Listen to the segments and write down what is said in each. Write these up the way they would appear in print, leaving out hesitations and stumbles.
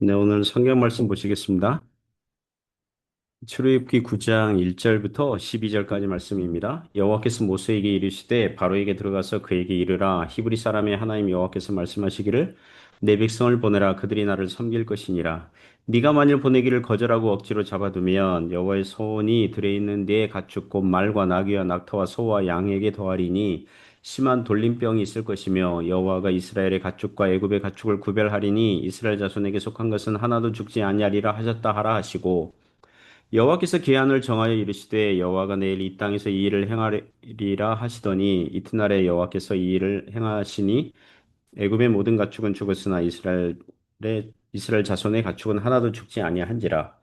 네, 오늘 성경 말씀 보시겠습니다. 출애굽기 9장 1절부터 12절까지 말씀입니다. 여호와께서 모세에게 이르시되 바로에게 들어가서 그에게 이르라 히브리 사람의 하나님 여호와께서 말씀하시기를 내 백성을 보내라 그들이 나를 섬길 것이니라. 네가 만일 보내기를 거절하고 억지로 잡아두면 여호와의 손이 들에 있는 네 가축 곧 말과 나귀와 낙타와 소와 양에게 더하리니 심한 돌림병이 있을 것이며 여호와가 이스라엘의 가축과 애굽의 가축을 구별하리니 이스라엘 자손에게 속한 것은 하나도 죽지 아니하리라 하셨다 하라 하시고 여호와께서 기한을 정하여 이르시되 여호와가 내일 이 땅에서 이 일을 행하리라 하시더니 이튿날에 여호와께서 이 일을 행하시니 애굽의 모든 가축은 죽었으나 이스라엘 자손의 가축은 하나도 죽지 아니한지라.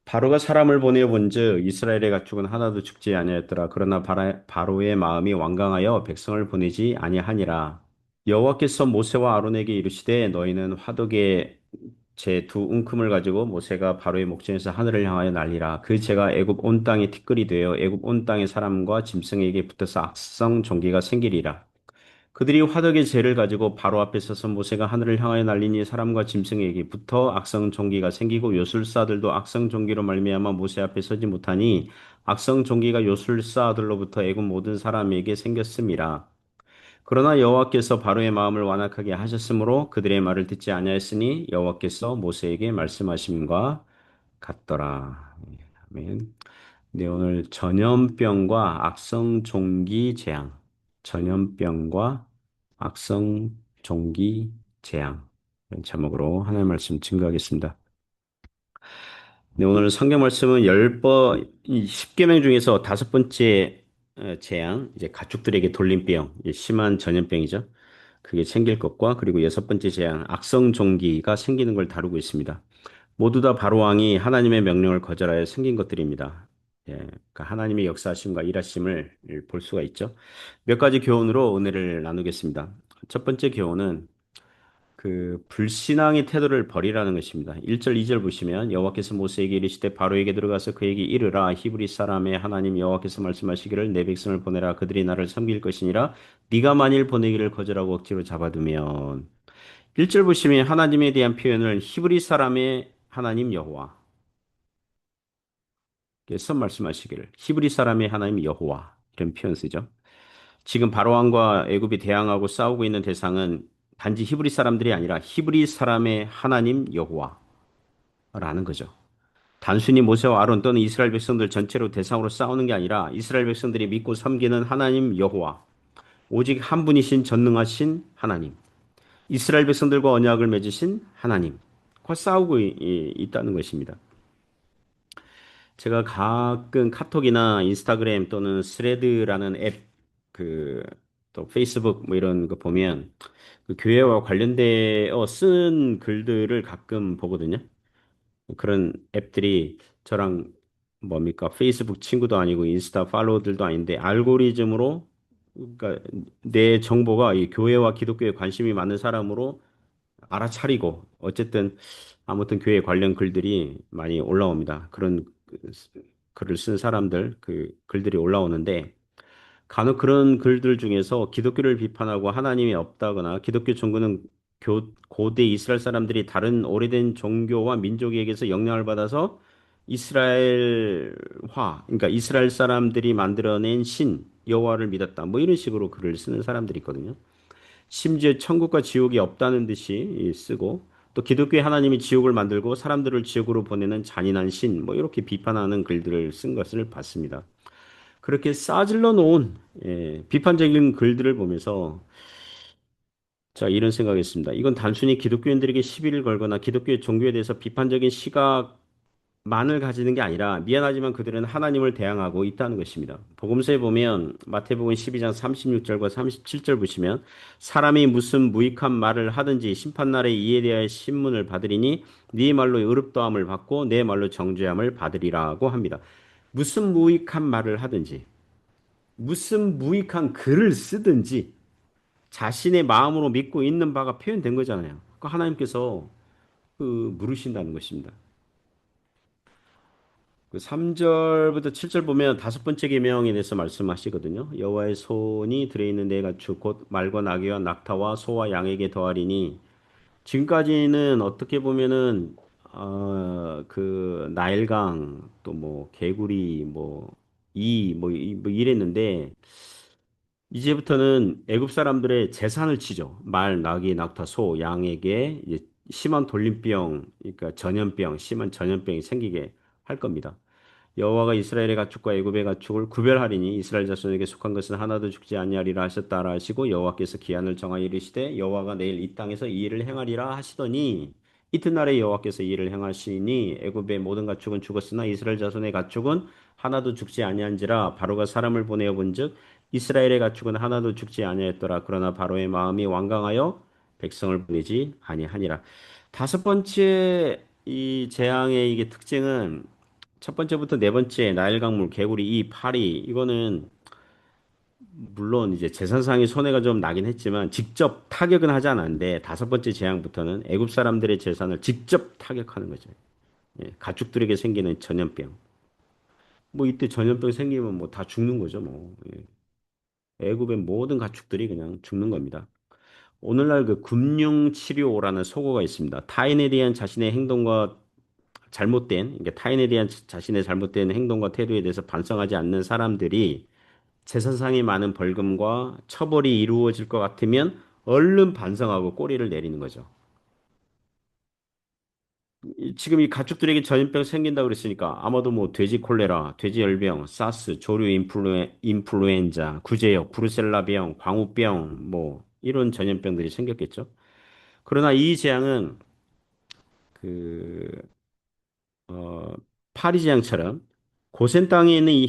바로가 사람을 보내어 본즉 이스라엘의 가축은 하나도 죽지 아니하였더라. 그러나 바로의 마음이 완강하여 백성을 보내지 아니하니라. 여호와께서 모세와 아론에게 이르시되 너희는 화덕에 제 두 움큼을 가지고 모세가 바로의 목전에서 하늘을 향하여 날리라. 그 재가 애굽 온 땅에 티끌이 되어 애굽 온 땅의 사람과 짐승에게 붙어서 악성 종기가 생기리라. 그들이 화덕의 재를 가지고 바로 앞에 서서 모세가 하늘을 향하여 날리니 사람과 짐승에게 붙어 악성 종기가 생기고 요술사들도 악성 종기로 말미암아 모세 앞에 서지 못하니 악성 종기가 요술사들로부터 애굽 모든 사람에게 생겼음이라. 그러나 여호와께서 바로의 마음을 완악하게 하셨으므로 그들의 말을 듣지 아니하였으니 여호와께서 모세에게 말씀하심과 같더라. 아멘. 네, 오늘 전염병과 악성 종기 재앙. 전염병과 악성 종기 재앙. 이런 제목으로 하나님 말씀 증거하겠습니다. 네, 오늘 성경 말씀은 10계명 중에서 다섯 번째 재앙, 이제 가축들에게 돌림병, 이제 심한 전염병이죠. 그게 생길 것과 그리고 여섯 번째 재앙, 악성 종기가 생기는 걸 다루고 있습니다. 모두 다 바로 왕이 하나님의 명령을 거절하여 생긴 것들입니다. 예, 그러니까 하나님의 역사하심과 일하심을 볼 수가 있죠. 몇 가지 교훈으로 은혜를 나누겠습니다. 첫 번째 교훈은 불신앙의 태도를 버리라는 것입니다. 1절, 2절 보시면 여호와께서 모세에게 이르시되 바로에게 들어가서 그에게 이르라 히브리 사람의 하나님 여호와께서 말씀하시기를 내 백성을 보내라 그들이 나를 섬길 것이니라 네가 만일 보내기를 거절하고 억지로 잡아두면 1절 보시면 하나님에 대한 표현을 히브리 사람의 하나님 여호와께서 말씀하시기를 히브리 사람의 하나님 여호와 이런 표현 쓰죠. 지금 바로왕과 애굽이 대항하고 싸우고 있는 대상은 단지 히브리 사람들이 아니라 히브리 사람의 하나님 여호와라는 거죠. 단순히 모세와 아론 또는 이스라엘 백성들 전체로 대상으로 싸우는 게 아니라 이스라엘 백성들이 믿고 섬기는 하나님 여호와, 오직 한 분이신 전능하신 하나님, 이스라엘 백성들과 언약을 맺으신 하나님과 싸우고 있다는 것입니다. 제가 가끔 카톡이나 인스타그램 또는 스레드라는 앱, 또 페이스북 뭐 이런 거 보면 그 교회와 관련되어 쓴 글들을 가끔 보거든요. 그런 앱들이 저랑 뭡니까? 페이스북 친구도 아니고 인스타 팔로워들도 아닌데 알고리즘으로 그러니까 내 정보가 이 교회와 기독교에 관심이 많은 사람으로 알아차리고 어쨌든 아무튼 교회 관련 글들이 많이 올라옵니다. 그런 글을 쓴 사람들 그 글들이 올라오는데 간혹 그런 글들 중에서 기독교를 비판하고 하나님이 없다거나 기독교 종교는 고대 이스라엘 사람들이 다른 오래된 종교와 민족에게서 영향을 받아서 이스라엘화, 그러니까 이스라엘 사람들이 만들어낸 신, 여호와를 믿었다. 뭐 이런 식으로 글을 쓰는 사람들이 있거든요. 심지어 천국과 지옥이 없다는 듯이 쓰고 또 기독교의 하나님이 지옥을 만들고 사람들을 지옥으로 보내는 잔인한 신, 뭐 이렇게 비판하는 글들을 쓴 것을 봤습니다. 그렇게 싸질러 놓은 비판적인 글들을 보면서 자 이런 생각했습니다. 이건 단순히 기독교인들에게 시비를 걸거나 기독교의 종교에 대해서 비판적인 시각만을 가지는 게 아니라 미안하지만 그들은 하나님을 대항하고 있다는 것입니다. 복음서에 보면 마태복음 12장 36절과 37절 보시면 사람이 무슨 무익한 말을 하든지 심판날에 이에 대하여 신문을 받으리니 네 말로 의롭다함을 받고 내 말로 정죄함을 받으리라고 합니다. 무슨 무익한 말을 하든지 무슨 무익한 글을 쓰든지 자신의 마음으로 믿고 있는 바가 표현된 거잖아요. 그 하나님께서 물으신다는 것입니다. 그 3절부터 7절 보면 다섯 번째 계명에 대해서 말씀하시거든요. 여호와의 손이 들어있는 네 가축 곧 말과 나귀와 낙타와 소와 양에게 더하리니 지금까지는 어떻게 보면은 그 나일강 또 뭐 개구리 뭐 이랬는데 이제부터는 애굽 사람들의 재산을 치죠. 말, 나귀, 낙타, 소, 양에게 이제 심한 돌림병, 그러니까 전염병, 심한 전염병이 생기게 할 겁니다. 여호와가 이스라엘의 가축과 애굽의 가축을 구별하리니 이스라엘 자손에게 속한 것은 하나도 죽지 아니하리라 하셨다라 하시고 여호와께서 기한을 정하여 이르시되 여호와가 내일 이 땅에서 이 일을 행하리라 하시더니 이튿날에 여호와께서 이 일을 행하시니 애굽의 모든 가축은 죽었으나 이스라엘 자손의 가축은 하나도 죽지 아니한지라 바로가 사람을 보내어 본즉 이스라엘의 가축은 하나도 죽지 아니하였더라 그러나 바로의 마음이 완강하여 백성을 보내지 아니하니라. 다섯 번째 이 재앙의 이게 특징은 첫 번째부터 네 번째 나일 강물, 개구리, 이 파리 이거는 물론 이제 재산상의 손해가 좀 나긴 했지만 직접 타격은 하지 않았는데 다섯 번째 재앙부터는 애굽 사람들의 재산을 직접 타격하는 거죠. 예, 가축들에게 생기는 전염병. 뭐 이때 전염병 생기면 뭐 다 죽는 거죠, 뭐. 예. 애굽의 모든 가축들이 그냥 죽는 겁니다. 오늘날 그 금융치료라는 소고가 있습니다. 타인에 대한 자신의 행동과 잘못된, 그러니까 타인에 대한 자신의 잘못된 행동과 태도에 대해서 반성하지 않는 사람들이 재산상의 많은 벌금과 처벌이 이루어질 것 같으면 얼른 반성하고 꼬리를 내리는 거죠. 지금 이 가축들에게 전염병 생긴다고 그랬으니까 아마도 뭐 돼지 콜레라, 돼지 열병, 사스, 조류 인플루엔자, 구제역, 브루셀라병, 광우병 뭐 이런 전염병들이 생겼겠죠. 그러나 이 재앙은 그 파리 재앙처럼 고센 땅에 있는 이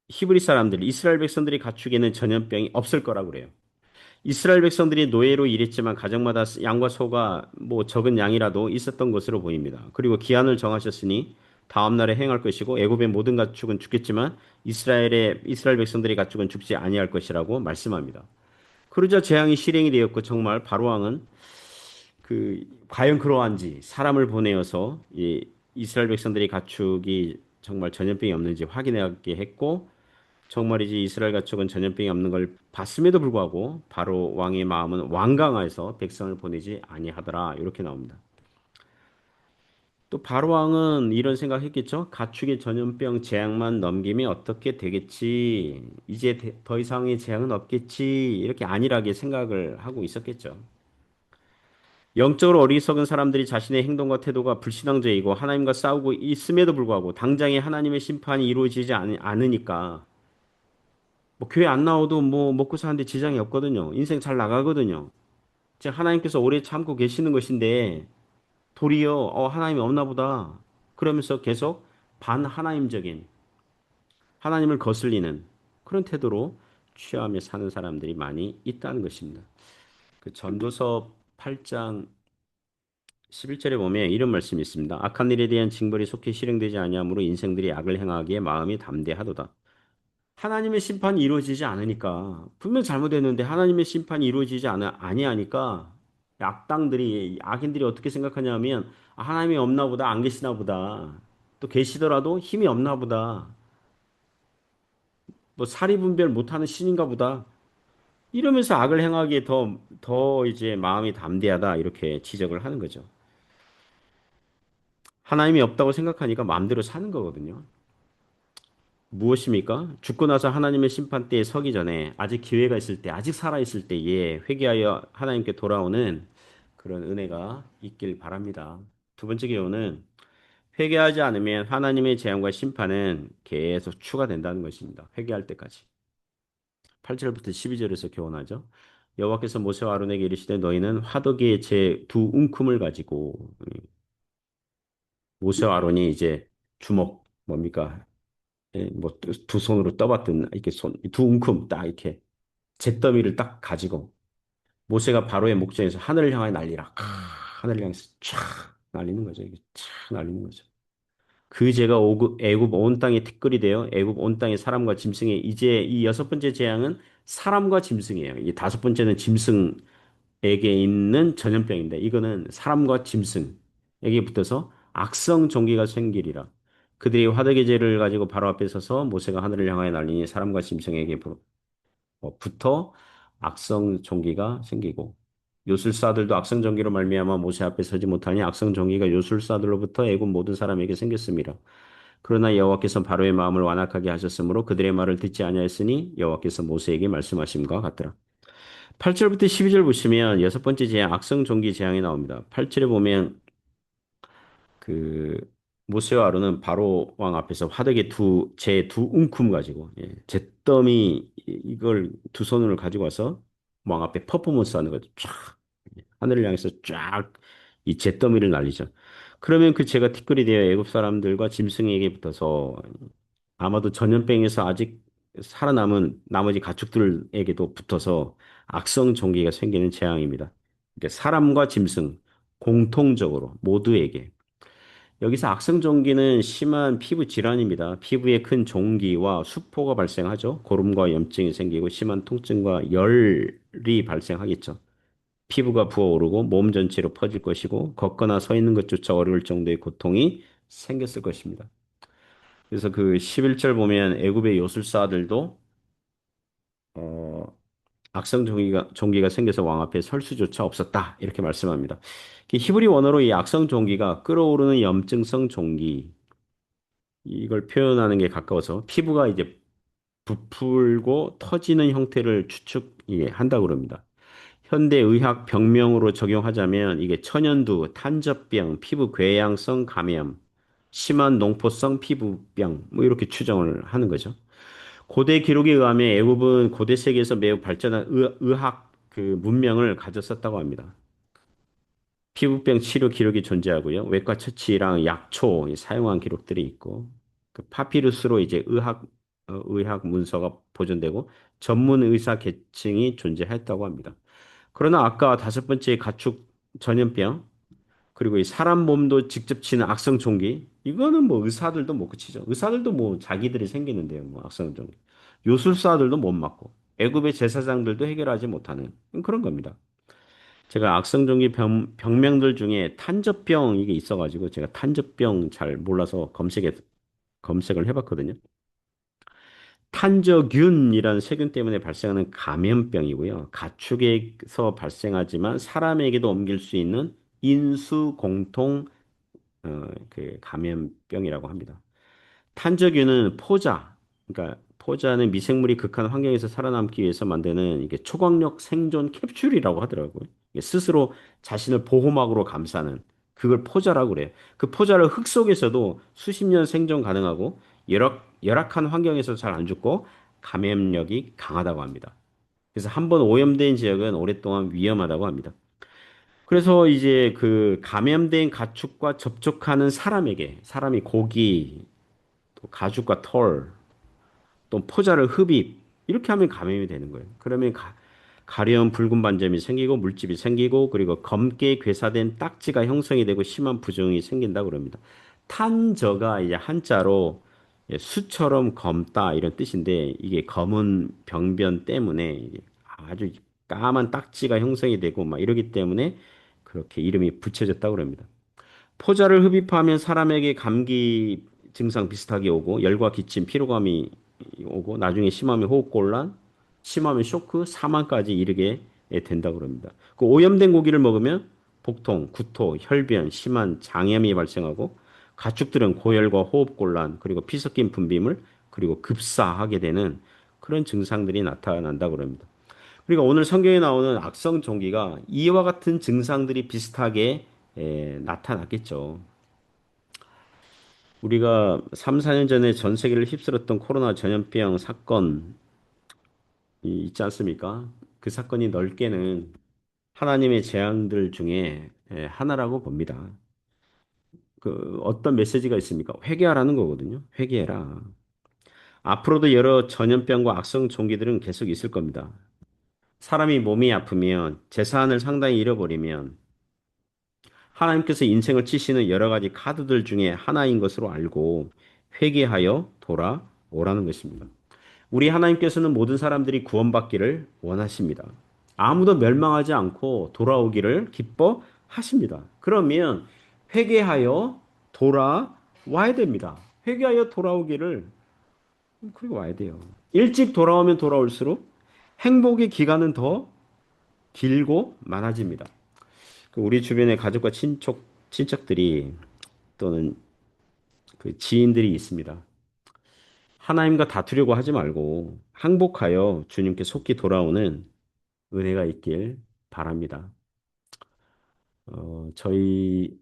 히브리 사람들, 이스라엘 백성들이 가축에는 전염병이 없을 거라고 그래요. 이스라엘 백성들이 노예로 일했지만 가정마다 양과 소가 뭐 적은 양이라도 있었던 것으로 보입니다. 그리고 기한을 정하셨으니 다음 날에 행할 것이고 애굽의 모든 가축은 죽겠지만 이스라엘 백성들의 가축은 죽지 아니할 것이라고 말씀합니다. 그러자 재앙이 실행이 되었고 정말 바로 왕은 과연 그러한지 사람을 보내어서 이 이스라엘 백성들의 가축이 정말 전염병이 없는지 확인하게 했고 정말이지 이스라엘 가축은 전염병이 없는 걸 봤음에도 불구하고 바로 왕의 마음은 완강하여서 백성을 보내지 아니하더라. 이렇게 나옵니다. 또 바로 왕은 이런 생각했겠죠. 가축의 전염병 재앙만 넘기면 어떻게 되겠지. 이제 더 이상의 재앙은 없겠지. 이렇게 안일하게 생각을 하고 있었겠죠. 영적으로 어리석은 사람들이 자신의 행동과 태도가 불신앙적이고 하나님과 싸우고 있음에도 불구하고 당장에 하나님의 심판이 이루어지지 않으니까 뭐 교회 안 나와도 뭐 먹고 사는데 지장이 없거든요. 인생 잘 나가거든요. 즉 하나님께서 오래 참고 계시는 것인데 도리어 하나님이 없나 보다. 그러면서 계속 반하나님적인 하나님을 거슬리는 그런 태도로 취하며 사는 사람들이 많이 있다는 것입니다. 그 전도서 8장 11절에 보면 이런 말씀이 있습니다. 악한 일에 대한 징벌이 속히 실행되지 아니하므로 인생들이 악을 행하기에 마음이 담대하도다. 하나님의 심판이 이루어지지 않으니까 분명 잘못했는데 하나님의 심판이 이루어지지 아니하니까 악당들이 악인들이 어떻게 생각하냐면 하나님이 없나 보다 안 계시나 보다 또 계시더라도 힘이 없나 보다 뭐 사리분별 못하는 신인가 보다 이러면서 악을 행하기에 더 이제 마음이 담대하다 이렇게 지적을 하는 거죠. 하나님이 없다고 생각하니까 마음대로 사는 거거든요. 무엇입니까? 죽고 나서 하나님의 심판대에 서기 전에 아직 기회가 있을 때, 아직 살아있을 때에 회개하여 하나님께 돌아오는 그런 은혜가 있길 바랍니다. 두 번째 교훈은 회개하지 않으면 하나님의 재앙과 심판은 계속 추가된다는 것입니다. 회개할 때까지. 8절부터 12절에서 교훈하죠. 여호와께서 모세와 아론에게 이르시되 너희는 화덕의 제 두 움큼을 가지고 모세와 아론이 이제 주먹 뭡니까? 예, 뭐두 손으로 떠받든 이렇게 두 움큼 딱 이렇게 잿더미를 딱 가지고 모세가 바로의 목전에서 하늘을 향하여 날리라. 하늘을 향해서 촥 날리는 거죠. 이게 촥 날리는 거죠. 그 죄가 애굽 온 땅에 티끌이 되어 애굽 온 땅의 사람과 짐승에 이제 이 여섯 번째 재앙은 사람과 짐승이에요. 이 다섯 번째는 짐승에게 있는 전염병인데 이거는 사람과 짐승에게 붙어서 악성 종기가 생기리라. 그들이 화덕의 죄를 가지고 바로 앞에 서서 모세가 하늘을 향하여 날리니 사람과 짐승에게 붙어 악성 종기가 생기고 요술사들도 악성전기로 말미암아 모세 앞에 서지 못하니 악성전기가 요술사들로부터 애굽 모든 사람에게 생겼습니다. 그러나 여호와께서 바로의 마음을 완악하게 하셨으므로 그들의 말을 듣지 아니하였으니 여호와께서 모세에게 말씀하심과 같더라. 8절부터 12절 보시면 여섯 번째 재앙, 악성종기 재앙이 나옵니다. 8절에 보면 그 모세와 아론은 바로 왕 앞에서 화덕에 재 두 움큼 가지고 잿더미 이걸 두 손을 가지고 와서 왕 앞에 퍼포먼스 하는 거죠. 쫙 하늘을 향해서 쫙 이 잿더미를 날리죠. 그러면 그 재가 티끌이 되어 애굽 사람들과 짐승에게 붙어서 아마도 전염병에서 아직 살아남은 나머지 가축들에게도 붙어서 악성 종기가 생기는 재앙입니다. 그러니까 사람과 짐승 공통적으로 모두에게. 여기서 악성 종기는 심한 피부 질환입니다. 피부에 큰 종기와 수포가 발생하죠. 고름과 염증이 생기고 심한 통증과 열이 발생하겠죠. 피부가 부어오르고 몸 전체로 퍼질 것이고 걷거나 서 있는 것조차 어려울 정도의 고통이 생겼을 것입니다. 그래서 그 11절 보면 애굽의 요술사들도 어, 악성 종기가 생겨서 왕 앞에 설 수조차 없었다. 이렇게 말씀합니다. 히브리 원어로 이 악성 종기가 끓어오르는 염증성 종기 이걸 표현하는 게 가까워서 피부가 이제 부풀고 터지는 형태를 추측한다고 그럽니다. 현대 의학 병명으로 적용하자면 이게 천연두, 탄저병, 피부 궤양성 감염, 심한 농포성 피부병 뭐 이렇게 추정을 하는 거죠. 고대 기록에 의하면 애굽은 고대 세계에서 매우 발전한 의학 그 문명을 가졌었다고 합니다. 피부병 치료 기록이 존재하고요. 외과 처치랑 약초 사용한 기록들이 있고 그 파피루스로 이제 의학 문서가 보존되고 전문 의사 계층이 존재했다고 합니다. 그러나 아까 다섯 번째 가축 전염병 그리고 이 사람 몸도 직접 치는 악성 종기 이거는 뭐 의사들도 못 그치죠. 의사들도 뭐 자기들이 생기는데요. 뭐 악성 종기. 요술사들도 못 맞고 애굽의 제사장들도 해결하지 못하는 그런 겁니다. 제가 악성 종기 병명들 중에 탄저병 이게 있어가지고 제가 탄저병 잘 몰라서 검색을 해봤거든요. 탄저균이라는 세균 때문에 발생하는 감염병이고요. 가축에서 발생하지만 사람에게도 옮길 수 있는 인수공통 그 감염병이라고 합니다. 탄저균은 그러니까 포자는 미생물이 극한 환경에서 살아남기 위해서 만드는 이게 초광력 생존 캡슐이라고 하더라고요. 이게 스스로 자신을 보호막으로 감싸는 그걸 포자라고 그래요. 그 포자를 흙 속에서도 수십 년 생존 가능하고 열악한 환경에서 잘 안 죽고 감염력이 강하다고 합니다. 그래서 한번 오염된 지역은 오랫동안 위험하다고 합니다. 그래서 이제 그 감염된 가축과 접촉하는 사람이 고기, 또 가죽과 털, 또 포자를 흡입 이렇게 하면 감염이 되는 거예요. 그러면 가려운 붉은 반점이 생기고 물집이 생기고 그리고 검게 괴사된 딱지가 형성이 되고 심한 부종이 생긴다고 그럽니다. 탄저가 이제 한자로 수처럼 검다 이런 뜻인데 이게 검은 병변 때문에 이게 아주 까만 딱지가 형성이 되고 막 이러기 때문에 그렇게 이름이 붙여졌다고 그럽니다. 포자를 흡입하면 사람에게 감기 증상 비슷하게 오고 열과 기침, 피로감이 오고 나중에 심하면 호흡곤란, 심하면 쇼크, 사망까지 이르게 된다고 그럽니다. 그 오염된 고기를 먹으면 복통, 구토, 혈변, 심한 장염이 발생하고 가축들은 고열과 호흡곤란, 그리고 피 섞인 분비물, 그리고 급사하게 되는 그런 증상들이 나타난다고 그럽니다. 그러니까 오늘 성경에 나오는 악성 종기가 이와 같은 증상들이 비슷하게 나타났겠죠. 우리가 3, 4년 전에 전 세계를 휩쓸었던 코로나 전염병 사건이 있지 않습니까? 그 사건이 넓게는 하나님의 재앙들 중에 하나라고 봅니다. 그 어떤 메시지가 있습니까? 회개하라는 거거든요. 회개해라. 앞으로도 여러 전염병과 악성 종기들은 계속 있을 겁니다. 사람이 몸이 아프면 재산을 상당히 잃어버리면 하나님께서 인생을 치시는 여러 가지 카드들 중에 하나인 것으로 알고 회개하여 돌아오라는 것입니다. 우리 하나님께서는 모든 사람들이 구원받기를 원하십니다. 아무도 멸망하지 않고 돌아오기를 기뻐하십니다. 그러면 회개하여 돌아와야 됩니다. 회개하여 돌아오기를 그리고 와야 돼요. 일찍 돌아오면 돌아올수록 행복의 기간은 더 길고 많아집니다. 우리 주변에 가족과 친척들이 또는 그 지인들이 있습니다. 하나님과 다투려고 하지 말고 항복하여 주님께 속히 돌아오는 은혜가 있길 바랍니다. 저희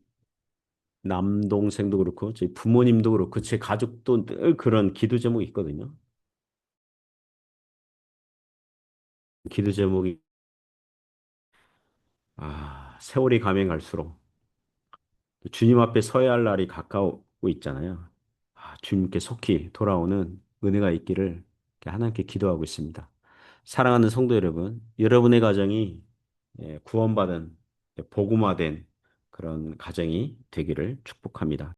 남동생도 그렇고 저희 부모님도 그렇고 제 가족도 늘 그런 기도 제목이 있거든요. 기도 제목이 세월이 가면 갈수록 주님 앞에 서야 할 날이 가까우고 있잖아요. 주님께 속히 돌아오는 은혜가 있기를 하나님께 기도하고 있습니다. 사랑하는 성도 여러분, 여러분의 가정이 구원받은 복음화된 그런 가정이 되기를 축복합니다.